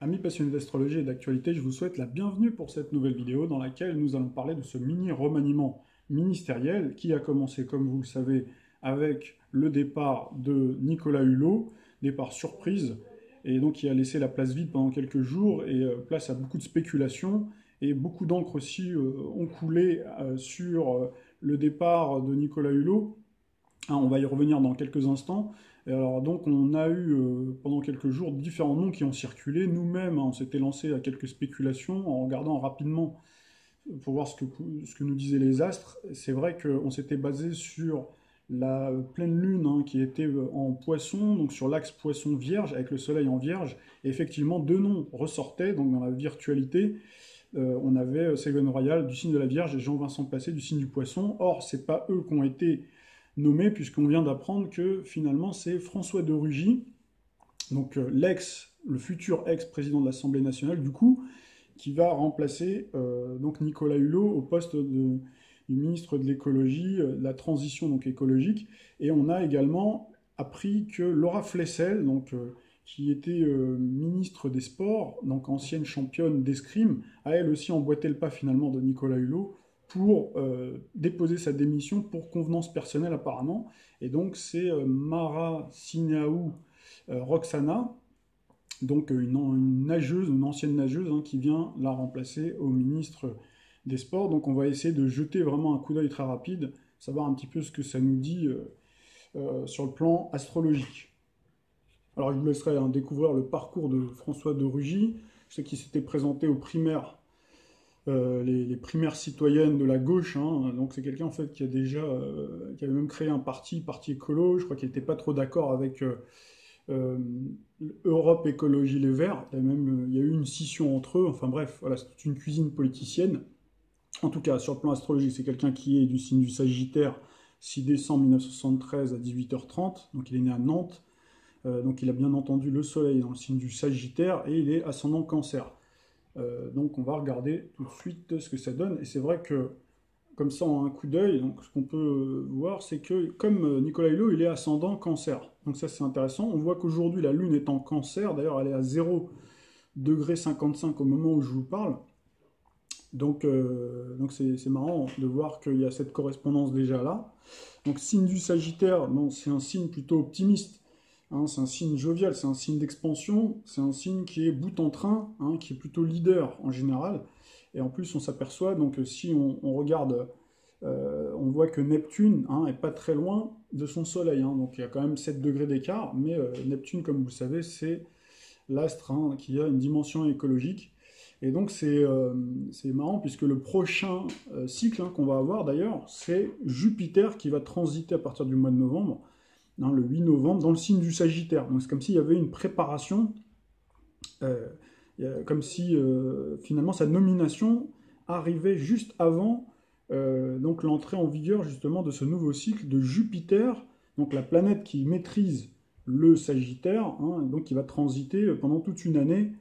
Amis passionnés d'astrologie et d'actualité, je vous souhaite la bienvenue pour cette nouvelle vidéo dans laquelle nous allons parler de ce mini remaniement ministériel qui a commencé, comme vous le savez, avec le départ de Nicolas Hulot, départ surprise, et donc qui a laissé la place vide pendant quelques jours et place à beaucoup de spéculations, et beaucoup d'encre aussi ont coulé sur le départ de Nicolas Hulot. Hein, on va y revenir dans quelques instants. Et alors donc on a eu pendant quelques jours différents noms qui ont circulé. Nous-mêmes, hein, on s'était lancé à quelques spéculations en regardant rapidement pour voir ce que nous disaient les astres. C'est vrai qu'on s'était basé sur la pleine lune, hein, qui était en poisson, donc sur l'axe poisson-vierge, avec le soleil en vierge. Et effectivement, deux noms ressortaient donc dans la virtualité. On avait Ségolène Royal du signe de la Vierge et Jean-Vincent Placé du signe du Poisson. Or, c'est pas eux qui ont été nommé, puisqu'on vient d'apprendre que finalement c'est François de Rugy, donc le futur ex-président de l'Assemblée nationale, du coup, qui va remplacer donc Nicolas Hulot au poste du ministre de l'écologie, de la transition donc écologique. Et on a également appris que Laura Flessel, donc, qui était ministre des Sports, donc ancienne championne d'escrime, a elle aussi emboîté le pas finalement de Nicolas Hulot pour déposer sa démission pour convenance personnelle apparemment. Et donc c'est Mara Sinaou Roxana, donc une nageuse, une ancienne nageuse, hein, qui vient la remplacer au ministre des Sports. Donc on va essayer de jeter vraiment un coup d'œil très rapide, savoir un petit peu ce que ça nous dit sur le plan astrologique. Alors je vous laisserai hein, découvrir le parcours de François de Rugy. Je sais qu'il s'était présenté aux primaires les primaires citoyennes de la gauche, hein. Donc c'est quelqu'un en fait qui a déjà, qui avait même créé un parti écolo. Je crois qu'il n'était pas trop d'accord avec euh, Europe Écologie Les Verts. Il y a eu une scission entre eux. Enfin bref, voilà, c'est une cuisine politicienne. En tout cas, sur le plan astrologique, c'est quelqu'un qui est du signe du Sagittaire, 6 décembre 1973 à 18h30. Donc il est né à Nantes. Donc il a bien entendu le Soleil dans le signe du Sagittaire et il est ascendant Cancer. Donc on va regarder tout de suite ce que ça donne. Et c'est vrai que, comme ça, en un coup d'œil, donc ce qu'on peut voir, c'est que comme Nicolas Hulot, il est ascendant cancer. Donc ça c'est intéressant. On voit qu'aujourd'hui la Lune est en cancer, d'ailleurs elle est à 0,55 au moment où je vous parle. Donc c'est marrant de voir qu'il y a cette correspondance déjà là. Donc signe du Sagittaire, c'est un signe plutôt optimiste. Hein, c'est un signe jovial, c'est un signe d'expansion, c'est un signe qui est bout en train, hein, qui est plutôt leader en général. Et en plus, on s'aperçoit, donc si on regarde, on voit que Neptune hein, est pas très loin de son Soleil. Hein, donc il y a quand même 7 degrés d'écart, mais Neptune, comme vous le savez, c'est l'astre hein, qui a une dimension écologique. Et donc c'est marrant puisque le prochain cycle hein, qu'on va avoir d'ailleurs, c'est Jupiter qui va transiter à partir du mois de novembre, hein, le 8 novembre, dans le signe du Sagittaire. Donc c'est comme s'il y avait une préparation, euh, comme si finalement sa nomination arrivait juste avant donc l'entrée en vigueur justement de ce nouveau cycle de Jupiter, donc la planète qui maîtrise le Sagittaire, hein, donc qui va transiter pendant toute une année.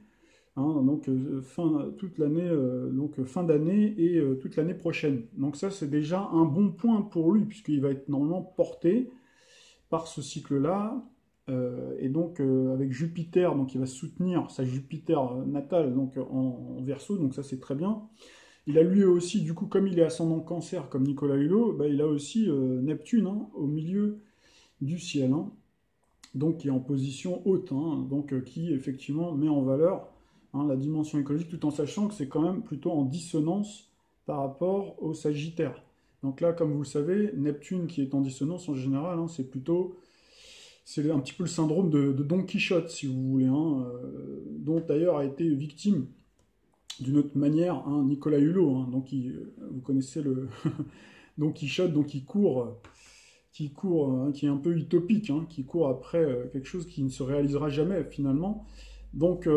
Hein, donc toute l'année, donc fin d'année et toute l'année prochaine. Donc ça c'est déjà un bon point pour lui puisqu'il va être normalement porté par ce cycle-là. Et donc avec Jupiter, donc il va soutenir sa Jupiter natale donc en Verseau, donc ça c'est très bien. Il a lui aussi, du coup, comme il est ascendant Cancer comme Nicolas Hulot, bah, il a aussi Neptune hein, au milieu du ciel, hein, donc qui est en position haute, hein, donc qui effectivement met en valeur hein, la dimension écologique, tout en sachant que c'est quand même plutôt en dissonance par rapport au Sagittaire. Donc là, comme vous le savez, Neptune qui est en dissonance en général, hein, c'est un petit peu le syndrome de Don Quichotte, si vous voulez, hein, dont d'ailleurs a été victime d'une autre manière hein, Nicolas Hulot. Hein, donc vous connaissez le Don Quichotte, donc qui court, hein, qui est un peu utopique, hein, qui court après quelque chose qui ne se réalisera jamais finalement. Donc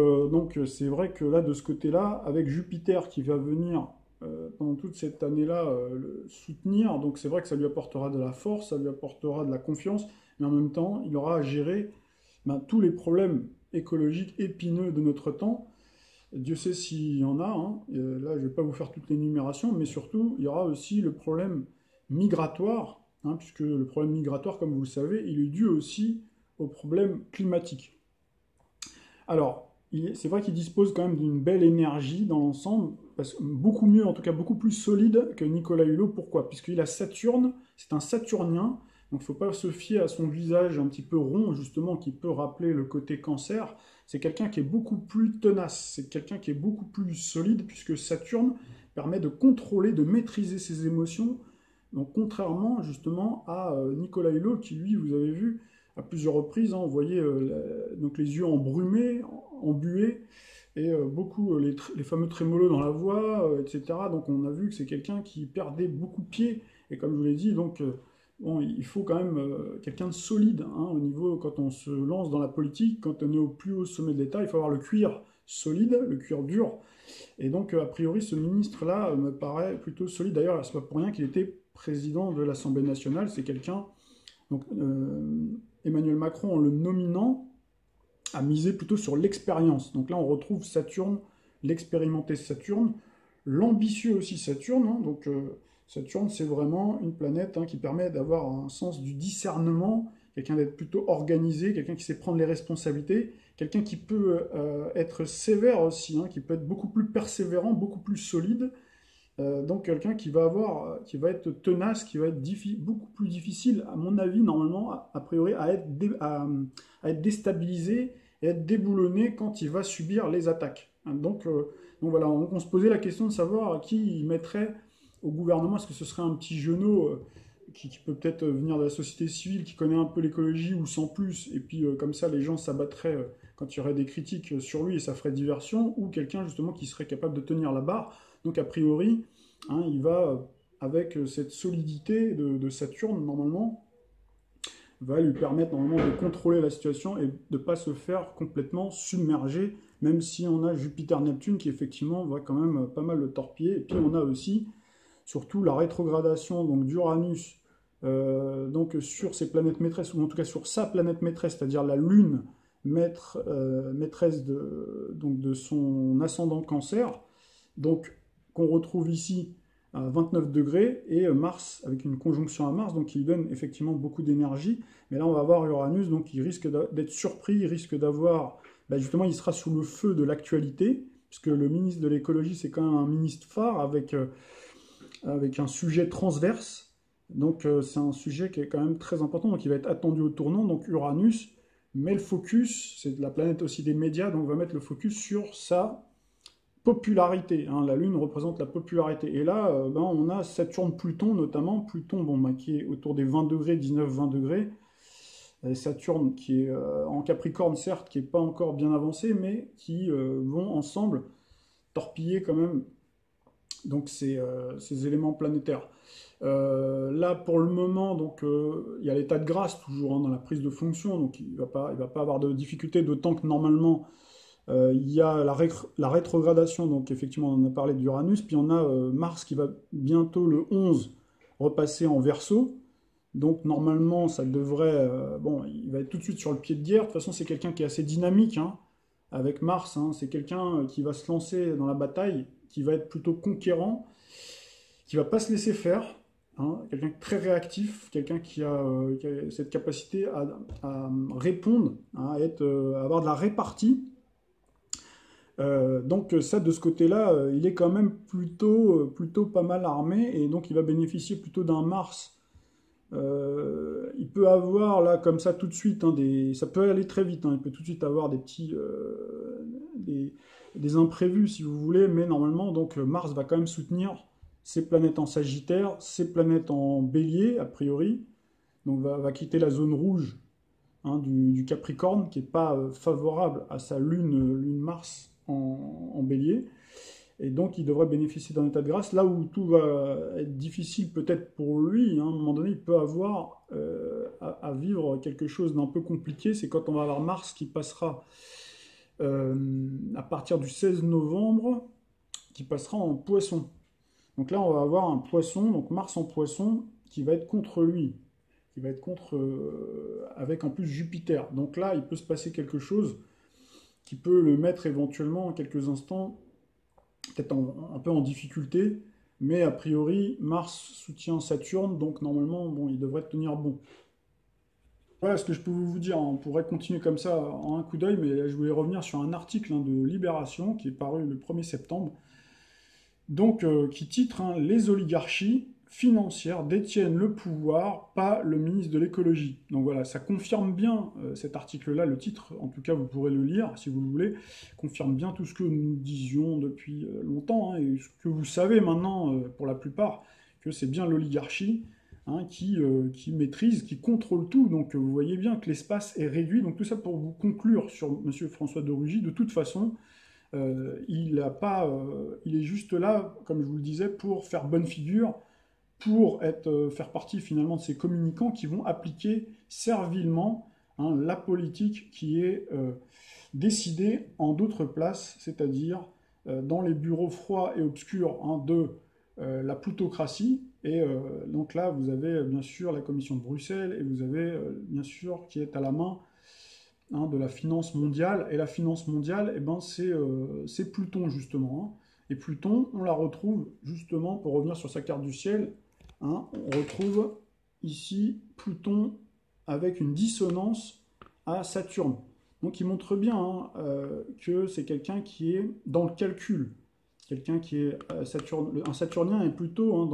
c'est vrai que là, de ce côté-là, avec Jupiter qui va venir pendant toute cette année-là le soutenir, donc c'est vrai que ça lui apportera de la force, ça lui apportera de la confiance, mais en même temps, il aura à gérer ben, tous les problèmes écologiques épineux de notre temps. Dieu sait s'il y en a, hein. Là je ne vais pas vous faire toute l'énumération, mais surtout, il y aura aussi le problème migratoire, hein, puisque le problème migratoire, comme vous le savez, il est dû aussi au problème climatique. Alors, c'est vrai qu'il dispose quand même d'une belle énergie dans l'ensemble, beaucoup mieux, en tout cas beaucoup plus solide que Nicolas Hulot. Pourquoi? Puisqu'il a Saturne, c'est un Saturnien, donc il ne faut pas se fier à son visage un petit peu rond, justement, qui peut rappeler le côté cancer. C'est quelqu'un qui est beaucoup plus tenace, c'est quelqu'un qui est beaucoup plus solide, puisque Saturne permet de contrôler, de maîtriser ses émotions. Donc contrairement justement à Nicolas Hulot, qui lui, vous avez vu, à plusieurs reprises, hein, on voyait donc les yeux embrumés, embués, et beaucoup les fameux trémolos dans la voix, etc. Donc on a vu que c'est quelqu'un qui perdait beaucoup de pied, et comme je vous l'ai dit, donc bon, il faut quand même quelqu'un de solide hein, au niveau, quand on se lance dans la politique, quand on est au plus haut sommet de l'État, il faut avoir le cuir solide, le cuir dur, et donc a priori ce ministre-là me paraît plutôt solide. D'ailleurs, c'est pas pour rien qu'il était président de l'Assemblée nationale, c'est quelqu'un, donc Emmanuel Macron en le nominant, a misé plutôt sur l'expérience. Donc là, on retrouve Saturne, l'expérimenté Saturne, l'ambitieux aussi Saturne. Hein, donc Saturne, c'est vraiment une planète hein, qui permet d'avoir un sens du discernement, quelqu'un d'être plutôt organisé, quelqu'un qui sait prendre les responsabilités, quelqu'un qui peut être sévère aussi, hein, qui peut être beaucoup plus persévérant, beaucoup plus solide. Donc quelqu'un qui va être tenace, qui va être beaucoup plus difficile, à mon avis, normalement, a priori, à être déstabilisé et être déboulonné quand il va subir les attaques. Hein, donc voilà, on se posait la question de savoir qui il mettrait au gouvernement. Est-ce que ce serait un petit genou qui peut peut-être venir de la société civile, qui connaît un peu l'écologie ou sans plus, et puis comme ça les gens s'abattraient quand il y aurait des critiques sur lui et ça ferait diversion, ou quelqu'un justement qui serait capable de tenir la barre. Donc a priori, hein, il va, avec cette solidité de Saturne, normalement, va lui permettre normalement de contrôler la situation et de ne pas se faire complètement submerger, même si on a Jupiter-Neptune qui effectivement va quand même pas mal le torpiller. Et puis on a aussi, surtout, la rétrogradation donc d'Uranus donc sur ses planètes maîtresses, ou en tout cas sur sa planète maîtresse, c'est-à-dire la Lune maîtresse donc de son ascendant Cancer, donc qu'on retrouve ici à 29 degrés, et Mars avec une conjonction à Mars, donc qui donne effectivement beaucoup d'énergie. Mais là, on va voir Uranus, donc il risque d'être surpris, il risque d'avoir, justement, il sera sous le feu de l'actualité, puisque le ministre de l'écologie, c'est quand même un ministre phare avec un sujet transverse. Donc c'est un sujet qui est quand même très important, donc il va être attendu au tournant. Donc Uranus met le focus, c'est la planète aussi des médias, donc on va mettre le focus sur sa popularité. Hein. La Lune représente la popularité. Et là, on a Saturne-Pluton notamment. Pluton, qui est autour des 20 degrés, 19-20 degrés. Et Saturne qui est en Capricorne, certes, qui n'est pas encore bien avancé, mais qui vont ensemble torpiller quand même donc ces éléments planétaires. Là, pour le moment, donc il y a l'état de grâce toujours hein, dans la prise de fonction, donc il va pas avoir de difficulté, d'autant que normalement il y a la rétrogradation, donc effectivement on en a parlé d'Uranus, puis on a Mars qui va bientôt le 11 repasser en Verseau, donc normalement ça devrait, il va être tout de suite sur le pied de guerre. De toute façon c'est quelqu'un qui est assez dynamique, hein, avec Mars, hein, c'est quelqu'un qui va se lancer dans la bataille, qui va être plutôt conquérant, qui va pas se laisser faire, hein, quelqu'un de très réactif, quelqu'un qui a cette capacité à répondre, hein, à avoir de la répartie. Donc ça, de ce côté-là, il est quand même plutôt pas mal armé, et donc il va bénéficier plutôt d'un Mars. Il peut avoir là comme ça tout de suite, hein, ça peut aller très vite, hein, il peut tout de suite avoir des petits des imprévus si vous voulez, mais normalement donc Mars va quand même soutenir ses planètes en Sagittaire, ses planètes en Bélier a priori, donc va quitter la zone rouge hein, du Capricorne qui n'est pas favorable à sa lune Mars en Bélier. Et donc, il devrait bénéficier d'un état de grâce. Là où tout va être difficile peut-être pour lui, hein, à un moment donné, il peut avoir à vivre quelque chose d'un peu compliqué. C'est quand on va avoir Mars qui passera à partir du 16 novembre, qui passera en Poisson. Donc là, on va avoir un Poisson, donc Mars en Poisson, qui va être contre lui, qui va être avec en plus Jupiter. Donc là, il peut se passer quelque chose qui peut le mettre éventuellement en quelques instants peut-être un peu en difficulté, mais a priori, Mars soutient Saturne, donc normalement, il devrait tenir bon. Voilà ce que je peux vous dire. On pourrait continuer comme ça en un coup d'œil, mais je voulais revenir sur un article de Libération qui est paru le 1er septembre, donc qui titre Les oligarchies financières détiennent le pouvoir, pas le ministre de l'écologie. Donc voilà, ça confirme bien cet article-là, le titre, en tout cas vous pourrez le lire si vous le voulez, confirme bien tout ce que nous disions depuis longtemps, et ce que vous savez maintenant pour la plupart, que c'est bien l'oligarchie qui maîtrise, qui contrôle tout. Donc vous voyez bien que l'espace est réduit. Donc tout ça pour vous conclure sur M. François de Rugy. De toute façon, il est juste là, comme je vous le disais, pour faire bonne figure, pour faire partie finalement de ces communicants qui vont appliquer servilement la politique qui est décidée en d'autres places, c'est-à-dire dans les bureaux froids et obscurs de la plutocratie. Et donc là, vous avez bien sûr la Commission de Bruxelles et vous avez bien sûr qui est à la main de la finance mondiale. Et la finance mondiale, eh ben, c'est Pluton justement. Et Pluton, on la retrouve justement, pour revenir sur sa carte du ciel, on retrouve ici Pluton avec une dissonance à Saturne. Donc il montre bien que c'est quelqu'un qui est dans le calcul. Quelqu'un qui est un Saturnien est plutôt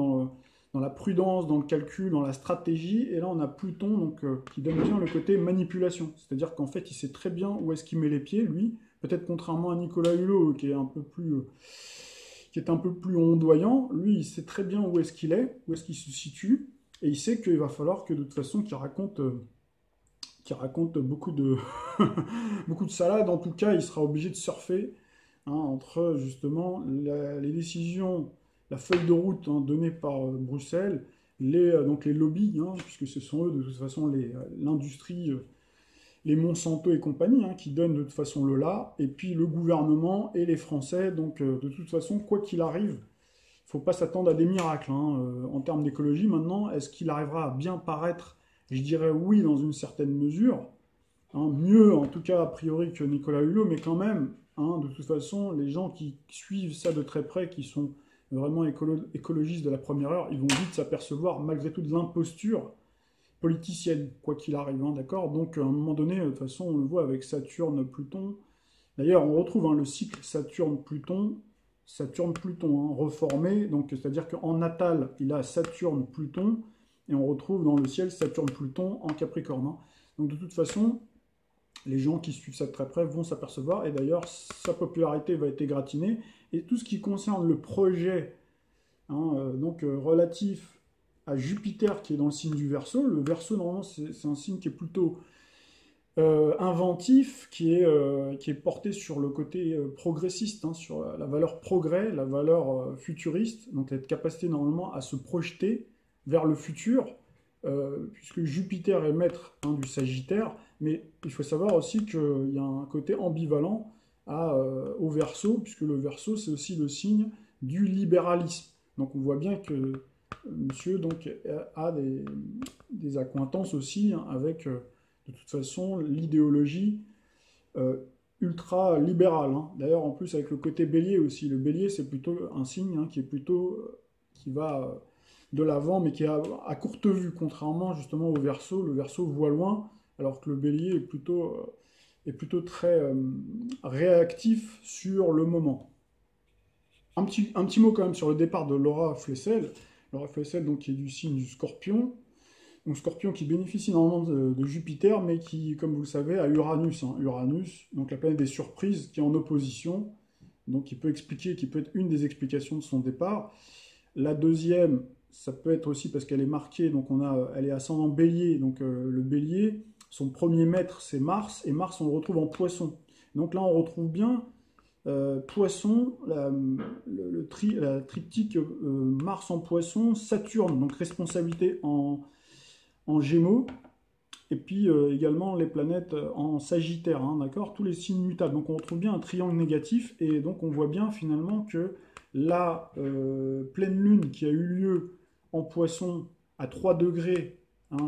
dans la prudence, dans le calcul, dans la stratégie. Et là, on a Pluton donc, qui donne bien le côté manipulation. C'est-à-dire qu'en fait, il sait très bien où est-ce qu'il met les pieds, lui. Peut-être contrairement à Nicolas Hulot, qui est un peu plus ondoyant. Lui, il sait très bien où est-ce qu'il est, où est-ce qu'il se situe. Et il sait qu'il va falloir que, de toute façon, qu'il raconte beaucoup de, beaucoup de salade. En tout cas, il sera obligé de surfer entre, justement, les décisions, la feuille de route donnée par Bruxelles, donc les lobbies, puisque ce sont eux, de toute façon, l'industrie, les Monsanto et compagnie, qui donnent de toute façon le là, et puis le gouvernement et les Français. Donc, de toute façon, quoi qu'il arrive, il ne faut pas s'attendre à des miracles. En termes d'écologie, maintenant, est-ce qu'il arrivera à bien paraître? Je dirais oui, dans une certaine mesure. Mieux, en tout cas, a priori, que Nicolas Hulot, mais quand même, de toute façon, les gens qui suivent ça de très près, qui sont vraiment écologistes de la première heure, ils vont vite s'apercevoir, malgré tout, de l'imposture politicienne, quoi qu'il arrive, d'accord? Donc, à un moment donné, de toute façon, on le voit avec Saturne, Pluton. D'ailleurs, on retrouve le cycle Saturne-Pluton, Saturne-Pluton, reformé, donc c'est-à-dire qu'en natal, il a Saturne-Pluton, et on retrouve dans le ciel Saturne-Pluton en Capricorne. Donc, de toute façon, les gens qui suivent ça de très près vont s'apercevoir, et d'ailleurs, sa popularité va être égratignée, et tout ce qui concerne le projet relatif à Jupiter qui est dans le signe du Verseau, le Verseau, normalement, c'est un signe qui est plutôt inventif, qui est porté sur le côté progressiste, sur la valeur progrès, la valeur futuriste, donc cette capacité normalement à se projeter vers le futur, puisque Jupiter est maître du Sagittaire, mais il faut savoir aussi qu'il y a un côté ambivalent au Verseau, puisque le Verseau c'est aussi le signe du libéralisme. Donc on voit bien que monsieur donc, a des accointances aussi avec, de toute façon, l'idéologie ultra-libérale. D'ailleurs, en plus, avec le côté bélier aussi. Le bélier, c'est plutôt un signe qui va de l'avant, mais qui est à courte vue, contrairement justement au Verseau. Le Verseau voit loin, alors que le bélier est plutôt très réactif sur le moment. Un petit mot quand même sur le départ de Laura Flessel. Laura Flessel, donc, qui est du signe du Scorpion. Donc Scorpion qui bénéficie normalement de Jupiter, mais qui, comme vous le savez, a Uranus. Uranus, donc la planète des surprises, qui est en opposition. Donc qui peut être une des explications de son départ. La deuxième, ça peut être aussi parce qu'elle est marquée, donc elle est ascendant Bélier. Donc le Bélier, son premier maître, c'est Mars, et Mars, on le retrouve en Poisson. Donc là, on retrouve bien Poisson, la triptyque Mars en Poisson, Saturne, donc responsabilité en Gémeaux, et puis également les planètes en Sagittaire, d'accord, tous les signes mutables. Donc on retrouve bien un triangle négatif, et donc on voit bien finalement que la pleine lune qui a eu lieu en Poisson à 3 degrés,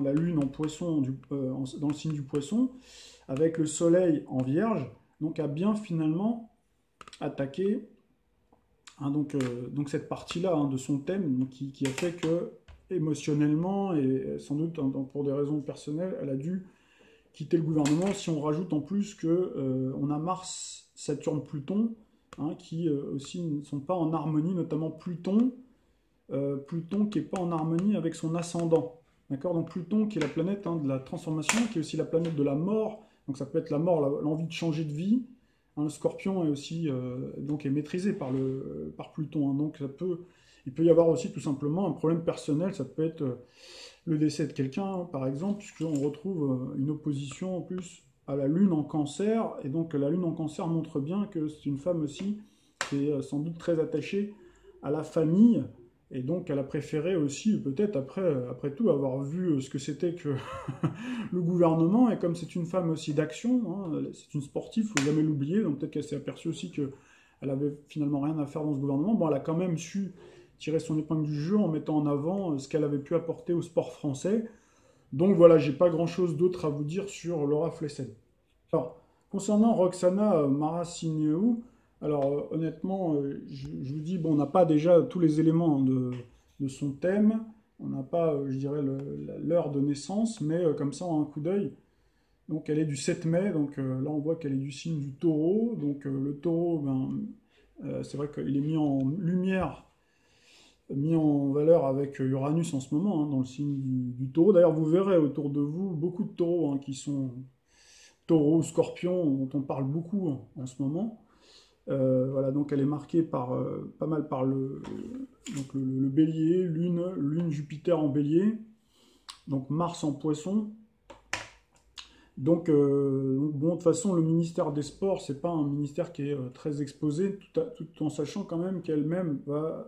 la lune en Poisson dans le signe du Poisson, avec le soleil en Vierge, donc a bien finalement attaqué donc cette partie-là de son thème, donc, qui a fait que émotionnellement et sans doute pour des raisons personnelles, elle a dû quitter le gouvernement si on rajoute en plus que on a Mars, Saturne, Pluton, hein, qui aussi ne sont pas en harmonie, notamment Pluton, Pluton qui n'est pas en harmonie avec son ascendant. D'accord? Donc Pluton qui est la planète hein, de la transformation, qui est aussi la planète de la mort, donc ça peut être la mort, l'envie de changer de vie. Hein, le Scorpion est aussi donc est maîtrisé par Pluton, hein, donc il peut y avoir aussi tout simplement un problème personnel, ça peut être le décès de quelqu'un par exemple, puisqu'on retrouve une opposition en plus à la Lune en Cancer, et donc la Lune en Cancer montre bien que c'est une femme aussi qui est sans doute très attachée à la famille, et donc elle a préféré aussi peut-être après tout avoir vu ce que c'était que le gouvernement, et comme c'est une femme aussi d'action, hein, c'est une sportive, il ne faut jamais l'oublier, donc peut-être qu'elle s'est aperçue aussi qu'elle avait finalement rien à faire dans ce gouvernement. Bon, elle a quand même su tirer son épingle du jeu en mettant en avant ce qu'elle avait pu apporter au sport français. Donc voilà, j'ai pas grand-chose d'autre à vous dire sur Laura Flessel. Alors, concernant Roxana Maracineanu, alors honnêtement, je vous dis, bon, on n'a pas déjà tous les éléments de son thème, on n'a pas, je dirais, l'heure de naissance, mais comme ça, en un coup d'œil, donc elle est du 7 mai, donc là on voit qu'elle est du signe du taureau, donc le taureau, ben, c'est vrai qu'il est mis en lumière, mis en valeur avec Uranus en ce moment, hein, dans le signe du taureau. D'ailleurs, vous verrez autour de vous beaucoup de taureaux hein, qui sont taureaux, scorpions, dont on parle beaucoup en ce moment. Voilà, donc elle est marquée par, pas mal par le bélier, lune, Jupiter en bélier, donc Mars en poisson. Donc bon, de toute façon, le ministère des Sports, c'est pas un ministère qui est très exposé, tout en sachant quand même qu'elle-même va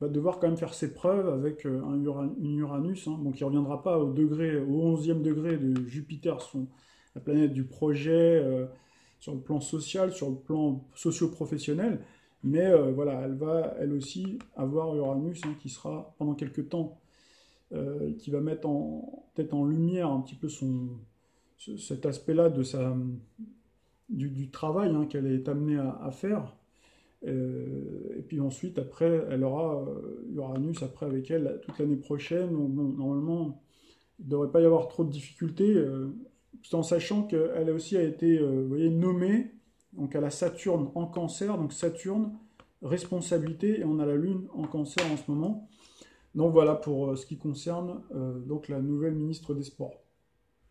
devoir quand même faire ses preuves avec une Uranus, hein, donc il ne reviendra pas au 11e degré de Jupiter, la planète du projet, sur le plan social, sur le plan socio-professionnel, mais voilà, elle va elle aussi avoir Uranus hein, qui sera pendant quelques temps, qui va mettre peut-être en lumière un petit peu cet aspect-là du travail hein, qu'elle est amenée à faire. Et puis ensuite, après, elle aura Uranus après avec elle toute l'année prochaine. Donc, bon, normalement, il ne devrait pas y avoir trop de difficultés, tout en sachant qu'elle aussi a été vous voyez, nommée. Donc elle a Saturne en Cancer, donc Saturne, responsabilité, et on a la Lune en Cancer en ce moment. Donc voilà pour ce qui concerne donc la nouvelle ministre des Sports.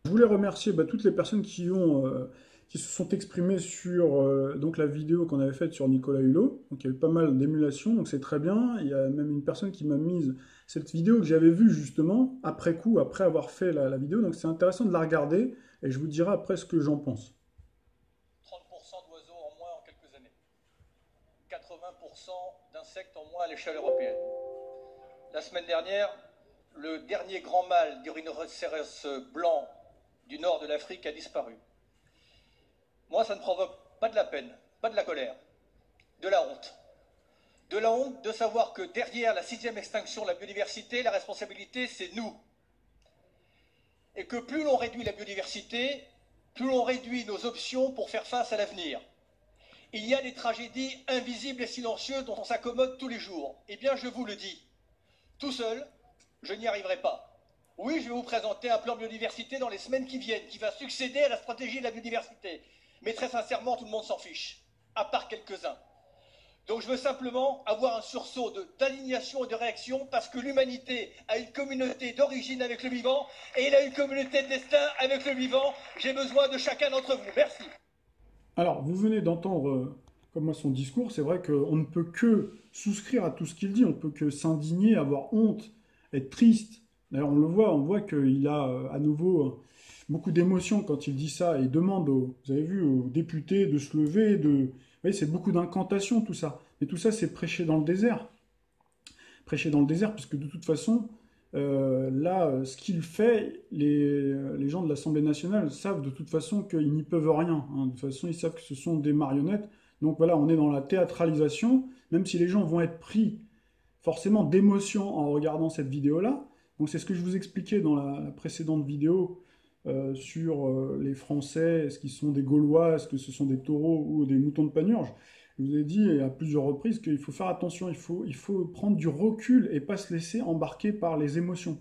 Je voulais remercier toutes les personnes qui se sont exprimées sur donc la vidéo qu'on avait faite sur Nicolas Hulot. Donc il y a eu pas mal d'émulations, donc c'est très bien. Il y a même une personne qui m'a mise cette vidéo que j'avais vue justement, après coup, après avoir fait la vidéo. Donc c'est intéressant de la regarder, et je vous dirai après ce que j'en pense. 30% d'oiseaux en moins en quelques années. 80% d'insectes en moins à l'échelle européenne. La semaine dernière, le dernier grand mâle du rhinocéros blanc du nord de l'Afrique a disparu. Moi, ça ne provoque pas de la peine, pas de la colère, de la honte. De la honte de savoir que derrière la 6e extinction de la biodiversité, la responsabilité, c'est nous. Et que plus l'on réduit la biodiversité, plus l'on réduit nos options pour faire face à l'avenir. Il y a des tragédies invisibles et silencieuses dont on s'accommode tous les jours. Eh bien, je vous le dis, tout seul, je n'y arriverai pas. Oui, je vais vous présenter un plan biodiversité dans les semaines qui viennent, qui va succéder à la stratégie de la biodiversité. Mais très sincèrement, tout le monde s'en fiche, à part quelques-uns. Donc je veux simplement avoir un sursaut d'indignation et de réaction parce que l'humanité a une communauté d'origine avec le vivant et il a une communauté de destin avec le vivant. J'ai besoin de chacun d'entre vous. Merci. Alors, vous venez d'entendre comme moi son discours. C'est vrai qu'on ne peut que souscrire à tout ce qu'il dit, on ne peut que s'indigner, avoir honte, être triste. D'ailleurs, on voit qu'il a à nouveau beaucoup d'émotions quand il dit ça, et il demande, vous avez vu, aux députés de se lever, vous voyez, c'est beaucoup d'incantations tout ça. Mais tout ça, c'est prêcher dans le désert. Prêcher dans le désert, puisque de toute façon, là, ce qu'il fait, les gens de l'Assemblée nationale savent de toute façon qu'ils n'y peuvent rien. Hein. De toute façon, ils savent que ce sont des marionnettes. Donc voilà, on est dans la théâtralisation, même si les gens vont être pris forcément d'émotion en regardant cette vidéo-là. Donc c'est ce que je vous expliquais dans la précédente vidéo sur les Français, est-ce qu'ils sont des Gaulois, est-ce que ce sont des taureaux ou des moutons de Panurge. Je vous ai dit à plusieurs reprises qu'il faut faire attention, il faut prendre du recul et pas se laisser embarquer par les émotions.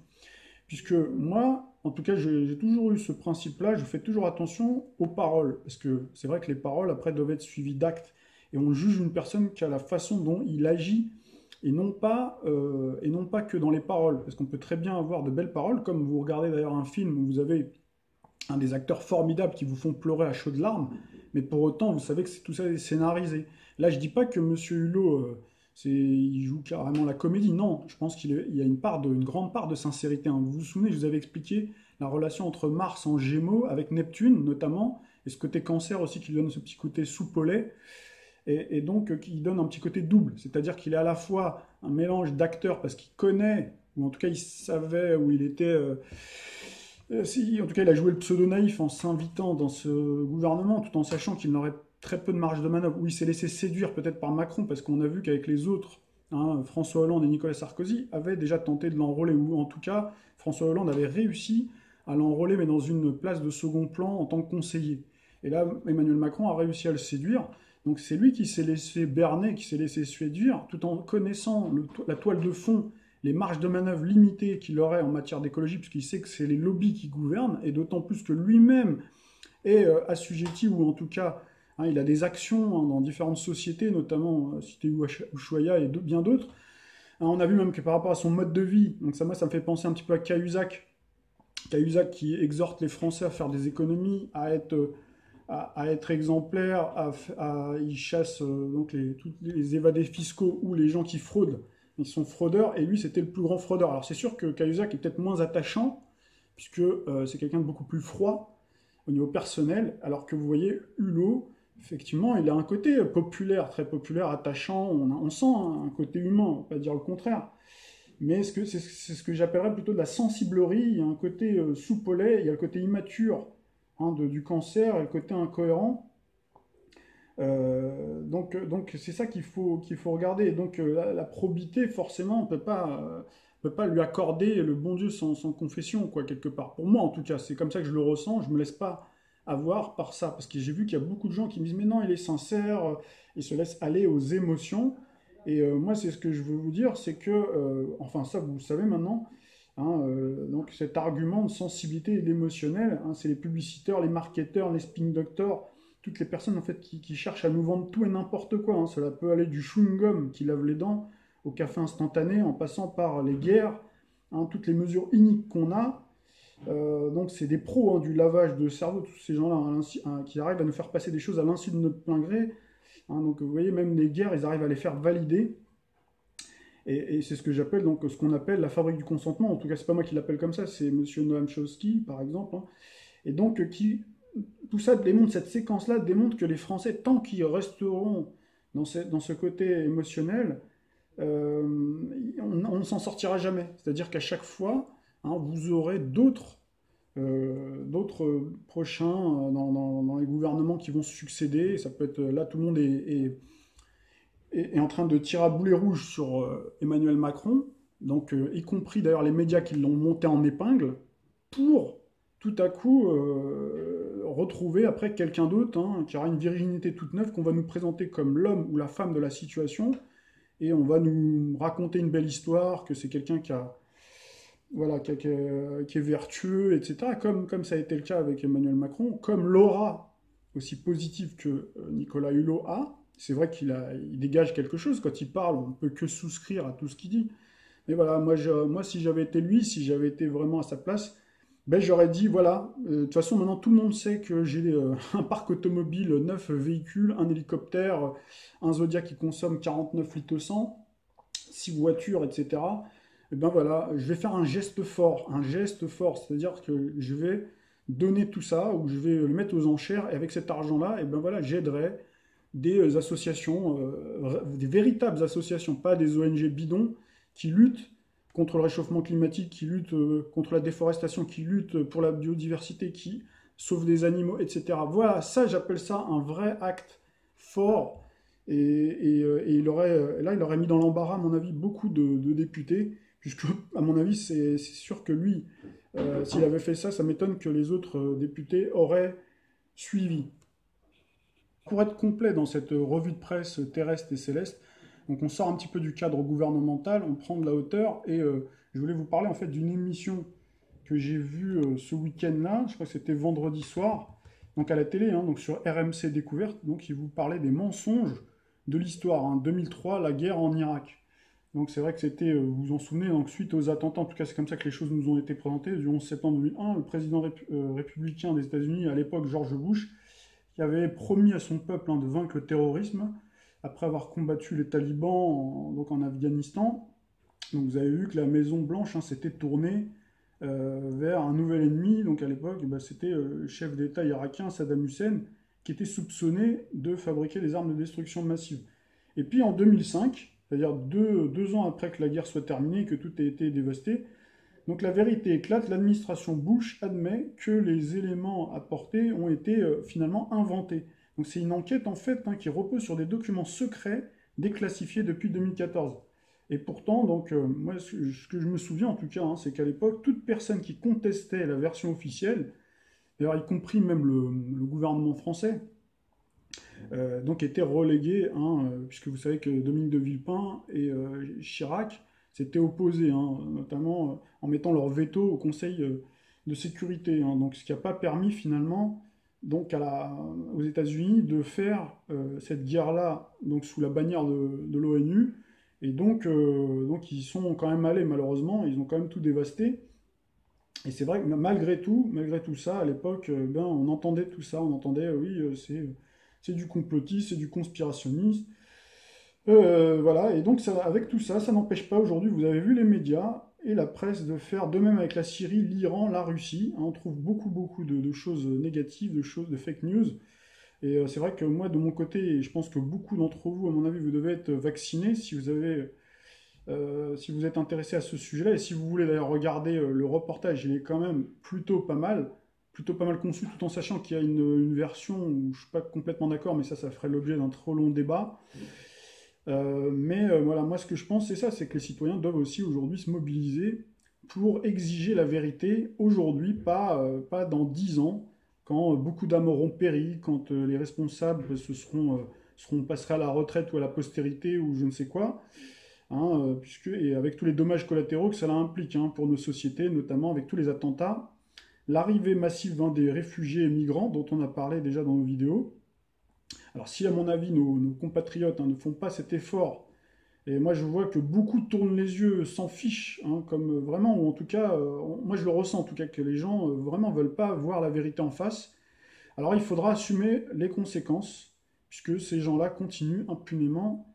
puisque moi, en tout cas, j'ai toujours eu ce principe-là, je fais toujours attention aux paroles, parce que c'est vrai que les paroles, après, doivent être suivies d'actes, et on juge une personne qu'à la façon dont il agit, et non pas que dans les paroles, parce qu'on peut très bien avoir de belles paroles, comme vous regardez d'ailleurs un film où vous avez des acteurs formidables qui vous font pleurer à chaudes larmes, mais pour autant, vous savez que tout ça est scénarisé. Là, je dis pas que Monsieur Hulot, il joue carrément la comédie. Non, je pense qu'il y a une grande part de sincérité, hein. Vous vous souvenez, je vous avais expliqué la relation entre Mars en Gémeaux avec Neptune, notamment, et ce côté cancer aussi qui lui donne ce petit côté soupe au lait, et donc qui donne un petit côté double. C'est-à-dire qu'il est à la fois un mélange d'acteur parce qu'il connaît, ou en tout cas il savait où il était. Si, en tout cas, il a joué le pseudo naïf en s'invitant dans ce gouvernement, tout en sachant qu'il n'aurait très peu de marge de manœuvre, où il s'est laissé séduire peut-être par Macron, parce qu'on a vu qu'avec les autres, hein, François Hollande et Nicolas Sarkozy avaient déjà tenté de l'enrôler, ou en tout cas, François Hollande avait réussi à l'enrôler, mais dans une place de second plan en tant que conseiller. Et là, Emmanuel Macron a réussi à le séduire. Donc c'est lui qui s'est laissé berner, qui s'est laissé séduire, tout en connaissant la toile de fond, les marges de manœuvre limitées qu'il aurait en matière d'écologie, puisqu'il sait que c'est les lobbies qui gouvernent, et d'autant plus que lui-même est assujetti, ou en tout cas, hein, il a des actions hein, dans différentes sociétés, notamment Cité Ushuaïa et bien d'autres. Hein, on a vu même que par rapport à son mode de vie, donc ça, moi, ça me fait penser un petit peu à Cahuzac, Cahuzac qui exhorte les Français à faire des économies, à être exemplaires, il chasse donc tous les évadés fiscaux ou les gens qui fraudent. Ils sont fraudeurs, et lui, c'était le plus grand fraudeur. Alors c'est sûr que Cahuzac est peut-être moins attachant, puisque c'est quelqu'un de beaucoup plus froid au niveau personnel, alors que vous voyez, Hulot, effectivement, il a un côté populaire, très populaire, attachant, on sent hein, un côté humain, on ne va pas dire le contraire. Mais c'est ce que j'appellerais plutôt de la sensiblerie, il y a un côté soupe au lait, il y a le côté immature hein, du cancer, et le côté incohérent. Donc c'est ça qu'il faut regarder. Donc la probité, forcément, on peut pas lui accorder le bon Dieu sans confession, quoi, quelque part. Pour moi, en tout cas, c'est comme ça que je le ressens. Je me laisse pas avoir par ça, parce que j'ai vu qu'il y a beaucoup de gens qui me disent, mais non, il est sincère, il se laisse aller aux émotions. Et moi, c'est ce que je veux vous dire, c'est que, enfin ça, vous le savez maintenant, hein, donc cet argument de sensibilité et d'émotionnel, hein, c'est les publicitaires, les marketeurs, les spin doctors, toutes les personnes en fait qui cherchent à nous vendre tout et n'importe quoi, hein. Cela peut aller du chewing-gum qui lave les dents au café instantané, en passant par les guerres, hein, toutes les mesures iniques qu'on a. Donc c'est des pros hein, du lavage de cerveau, tous ces gens-là hein, qui arrivent à nous faire passer des choses à l'insu de notre plein gré. Hein, donc vous voyez, même les guerres, ils arrivent à les faire valider. Et c'est ce que j'appelle donc ce qu'on appelle la fabrique du consentement. En tout cas, c'est pas moi qui l'appelle comme ça, c'est Monsieur Noam Chomsky, par exemple, hein. Et donc tout ça démontre, cette séquence-là démontre que les Français, tant qu'ils resteront dans ce côté émotionnel, euh, on ne s'en sortira jamais. C'est-à-dire qu'à chaque fois, hein, vous aurez d'autres prochains dans les gouvernements qui vont se succéder. Ça peut être là, tout le monde est en train de tirer à boulet rouge sur Emmanuel Macron, donc y compris d'ailleurs les médias qui l'ont monté en épingle, pour tout à coup retrouver après quelqu'un d'autre hein, qui aura une virginité toute neuve, qu'on va nous présenter comme l'homme ou la femme de la situation, et on va nous raconter une belle histoire, que c'est quelqu'un voilà, qui est vertueux, etc., comme ça a été le cas avec Emmanuel Macron, comme l'aura aussi positive que Nicolas Hulot a. C'est vrai il dégage quelque chose quand il parle, on ne peut que souscrire à tout ce qu'il dit. Mais voilà, moi si j'avais été lui, si j'avais été vraiment à sa place, ben, j'aurais dit, voilà, de toute façon maintenant tout le monde sait que j'ai un parc automobile, 9 véhicules, un hélicoptère, un Zodiac qui consomme 49 litres au 100, 6 voitures, etc. Et ben voilà, je vais faire un geste fort, c'est-à-dire que je vais donner tout ça, ou je vais le mettre aux enchères, et avec cet argent-là, et ben voilà, j'aiderai des associations, des véritables associations, pas des ONG bidons, qui luttent contre le réchauffement climatique, qui luttent contre la déforestation, qui luttent pour la biodiversité, qui sauvent des animaux, etc. Voilà, ça j'appelle ça un vrai acte fort. Et il aurait mis dans l'embarras, à mon avis, beaucoup de députés, puisque, à mon avis, c'est sûr que lui, s'il avait fait ça, ça m'étonne que les autres députés auraient suivi. Pour être complet dans cette revue de presse terrestre et céleste, donc on sort un petit peu du cadre gouvernemental, on prend de la hauteur, et je voulais vous parler en fait d'une émission que j'ai vu ce week-end-là, je crois que c'était vendredi soir, donc à la télé, hein, donc sur RMC Découverte, donc il vous parlait des mensonges de l'histoire, hein, 2003, la guerre en Irak. Donc c'est vrai que c'était, vous vous en souvenez, donc suite aux attentats, en tout cas c'est comme ça que les choses nous ont été présentées, du 11 septembre 2001, le président républicain des États-Unis, à l'époque George Bush, qui avait promis à son peuple, hein, de vaincre le terrorisme, après avoir combattu les talibans donc en Afghanistan. Donc vous avez vu que la Maison Blanche, hein, s'était tournée vers un nouvel ennemi. Donc à l'époque, c'était le chef d'État irakien Saddam Hussein, qui était soupçonné de fabriquer des armes de destruction massive. Et puis en 2005, c'est-à-dire deux ans après que la guerre soit terminée et que tout ait été dévasté, donc la vérité éclate, l'administration Bush admet que les éléments apportés ont été finalement inventés. Donc c'est une enquête en fait, hein, qui repose sur des documents secrets déclassifiés depuis 2014. Et pourtant, donc, moi, ce que je me souviens en tout cas, hein, c'est qu'à l'époque, toute personne qui contestait la version officielle, d'ailleurs y compris même le gouvernement français, donc était reléguée, hein, puisque vous savez que Dominique de Villepin et Chirac s'étaient opposés, hein, notamment en mettant leur veto au Conseil de sécurité, hein, donc ce qui n'a pas permis finalement donc aux États-Unis de faire cette guerre-là donc sous la bannière de l'ONU. Et donc ils sont quand même allés, malheureusement, ils ont quand même tout dévasté. Et c'est vrai que malgré tout ça, à l'époque, on entendait tout ça, on entendait, oui, c'est du complotiste, c'est du conspirationniste. Voilà, et donc avec tout ça, ça n'empêche pas aujourd'hui, vous avez vu les médias et la presse de faire de même avec la Syrie, l'Iran, la Russie. Hein, on trouve beaucoup de choses négatives, de fake news. Et c'est vrai que moi, de mon côté, et je pense que beaucoup d'entre vous, à mon avis, vous devez être vaccinés si vous êtes intéressé à ce sujet-là. Et si vous voulez d'ailleurs regarder le reportage, il est quand même plutôt pas mal conçu, tout en sachant qu'il y a une version où je ne suis pas complètement d'accord, mais ça ferait l'objet d'un trop long débat. Voilà, moi ce que je pense, c'est ça, c'est que les citoyens doivent aussi aujourd'hui se mobiliser pour exiger la vérité aujourd'hui, pas dans 10 ans, quand beaucoup d'âmes auront péri, quand les responsables passeraient à la retraite ou à la postérité ou je ne sais quoi, hein, et avec tous les dommages collatéraux que cela implique, hein, pour nos sociétés, notamment avec tous les attentats, l'arrivée massive, hein, des réfugiés et migrants dont on a parlé déjà dans nos vidéos. Alors si à mon avis nos compatriotes, hein, ne font pas cet effort, et moi je vois que beaucoup tournent les yeux, s'en fichent, hein, comme vraiment, ou en tout cas, moi je le ressens en tout cas, que les gens vraiment veulent pas voir la vérité en face, alors il faudra assumer les conséquences, puisque ces gens-là continuent impunément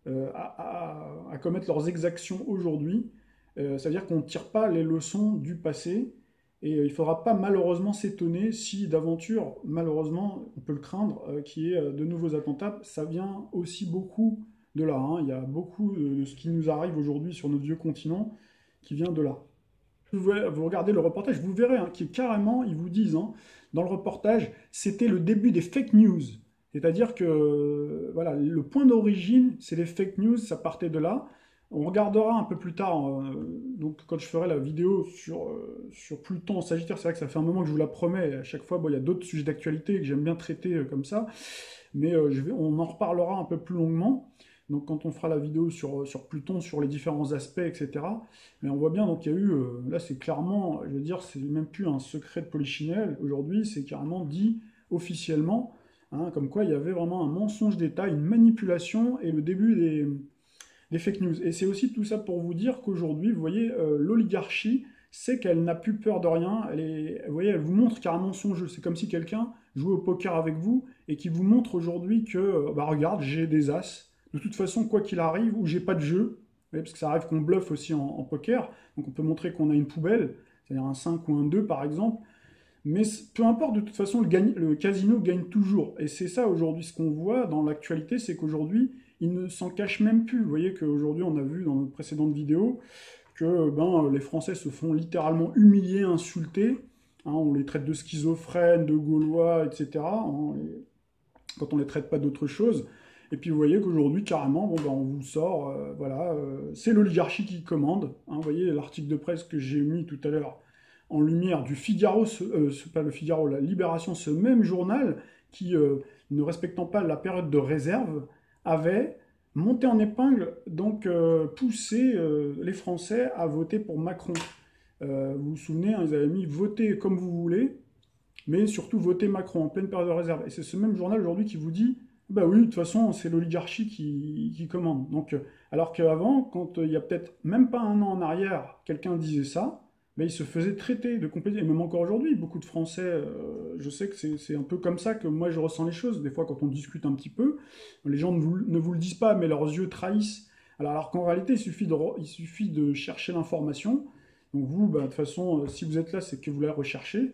à commettre leurs exactions aujourd'hui. C'est-à-dire qu'on ne tire pas les leçons du passé, et il ne faudra pas malheureusement s'étonner si d'aventure, malheureusement, on peut le craindre, qu'il y ait de nouveaux attentats. Ça vient aussi beaucoup de là, hein. Il y a beaucoup de ce qui nous arrive aujourd'hui sur notre vieux continent qui vient de là. Vous regardez le reportage, vous verrez, hein, qui est carrément, ils vous disent, hein, dans le reportage, c'était le début des fake news. C'est-à-dire que voilà, le point d'origine, c'est les fake news, ça partait de là. On regardera un peu plus tard, donc quand je ferai la vidéo sur Pluton en Sagittaire, c'est vrai que ça fait un moment que je vous la promets, à chaque fois, bon, il y a d'autres sujets d'actualité que j'aime bien traiter comme ça, mais on en reparlera un peu plus longuement, donc quand on fera la vidéo sur Pluton, sur les différents aspects, etc. Mais on voit bien, donc il y a eu, là c'est clairement, je veux dire, c'est même plus un secret de polichinelle, aujourd'hui c'est carrément dit officiellement, hein, comme quoi il y avait vraiment un mensonge d'État, une manipulation et le début des fake news. Et c'est aussi tout ça pour vous dire qu'aujourd'hui, vous voyez, l'oligarchie, c'est qu'elle n'a plus peur de rien. Vous voyez, elle vous montre carrément son jeu. C'est comme si quelqu'un jouait au poker avec vous et qui vous montre aujourd'hui que, regarde, j'ai des as. De toute façon, quoi qu'il arrive, ou j'ai pas de jeu, vous voyez, parce que ça arrive qu'on bluffe aussi en poker, donc on peut montrer qu'on a une poubelle, c'est-à-dire un 5 ou un 2 par exemple. Mais peu importe, de toute façon, le casino gagne toujours. Et c'est ça aujourd'hui, ce qu'on voit dans l'actualité, c'est qu'aujourd'hui, ils ne s'en cachent même plus. Vous voyez qu'aujourd'hui, on a vu dans notre précédente vidéo que les Français se font littéralement humilier, insulter. Hein, on les traite de schizophrènes, de Gaulois, etc. Hein, quand on ne les traite pas d'autre chose. Et puis vous voyez qu'aujourd'hui, carrément, on vous sort, c'est l'oligarchie qui commande. Hein, vous voyez l'article de presse que j'ai mis tout à l'heure en lumière du Figaro, pas le Figaro, la Libération, ce même journal qui, ne respectant pas la période de réserve, avait monté en épingle, donc poussé les Français à voter pour Macron. Vous vous souvenez, hein, ils avaient mis votez comme vous voulez, mais surtout votez Macron en pleine période de réserve. Et c'est ce même journal aujourd'hui qui vous dit, bah oui, de toute façon, c'est l'oligarchie qui commande. Donc, alors qu'avant, quand il y a peut-être même pas un an en arrière, quelqu'un disait ça, bah, il se faisait traiter de complété. Et même encore aujourd'hui, beaucoup de Français, je sais que c'est un peu comme ça que moi je ressens les choses. Des fois, quand on discute un petit peu, les gens ne vous le disent pas, mais leurs yeux trahissent. Alors qu'en réalité, il suffit de chercher l'information. Donc vous, bah, de toute façon, si vous êtes là, c'est que vous la recherchez.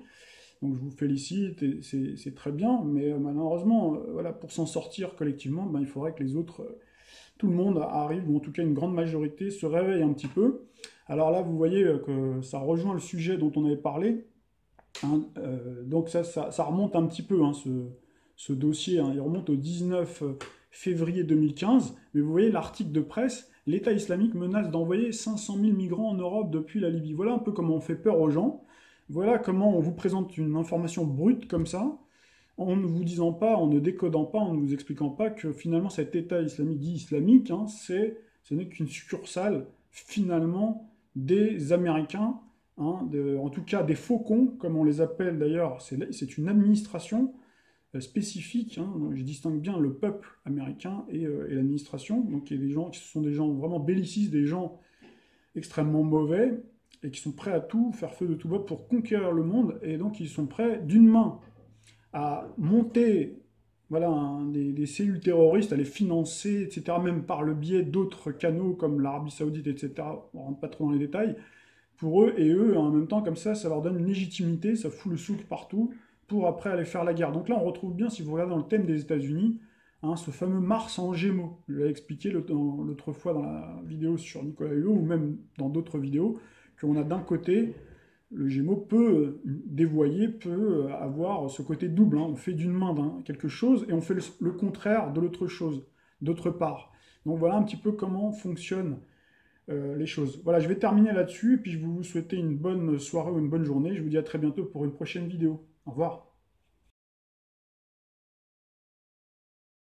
Donc je vous félicite, et c'est très bien, mais malheureusement, voilà, pour s'en sortir collectivement, ben, il faudrait que les autres, tout le monde arrive, ou en tout cas une grande majorité, se réveille un petit peu. Alors là, vous voyez que ça rejoint le sujet dont on avait parlé, hein, donc ça remonte un petit peu, hein, ce dossier, hein, il remonte au 19 février 2015, mais vous voyez l'article de presse, l'État islamique menace d'envoyer 500 000 migrants en Europe depuis la Libye. Voilà un peu comment on fait peur aux gens. Voilà comment on vous présente une information brute comme ça, en ne vous disant pas, en ne décodant pas, en ne vous expliquant pas que finalement cet État islamique dit islamique, hein, ce n'est qu'une succursale finalement des Américains, hein, en tout cas des faucons, comme on les appelle d'ailleurs, c'est une administration spécifique, hein, je distingue bien le peuple américain et l'administration, donc il y a des gens qui sont des gens vraiment bellicistes, des gens extrêmement mauvais, et qui sont prêts à tout, faire feu de tout bois pour conquérir le monde, et donc ils sont prêts d'une main à monter voilà, des cellules terroristes, à les financer, etc., même par le biais d'autres canaux comme l'Arabie Saoudite, etc., on ne rentre pas trop dans les détails, pour eux, et eux, en même temps, comme ça leur donne une légitimité, ça fout le souk partout, pour après aller faire la guerre. Donc là, on retrouve bien, si vous regardez dans le thème des États-Unis, hein, ce fameux Mars en Gémeaux. Je l'ai expliqué l'autre fois dans la vidéo sur Nicolas Hulot, ou même dans d'autres vidéos, qu'on a d'un côté, le Gémeaux peut dévoyer, peut avoir ce côté double. Hein. On fait d'une main quelque chose et on fait le contraire de l'autre chose, d'autre part. Donc voilà un petit peu comment fonctionnent les choses. Voilà, je vais terminer là-dessus, et puis je vais vous souhaiter une bonne soirée ou une bonne journée. Je vous dis à très bientôt pour une prochaine vidéo. Au revoir.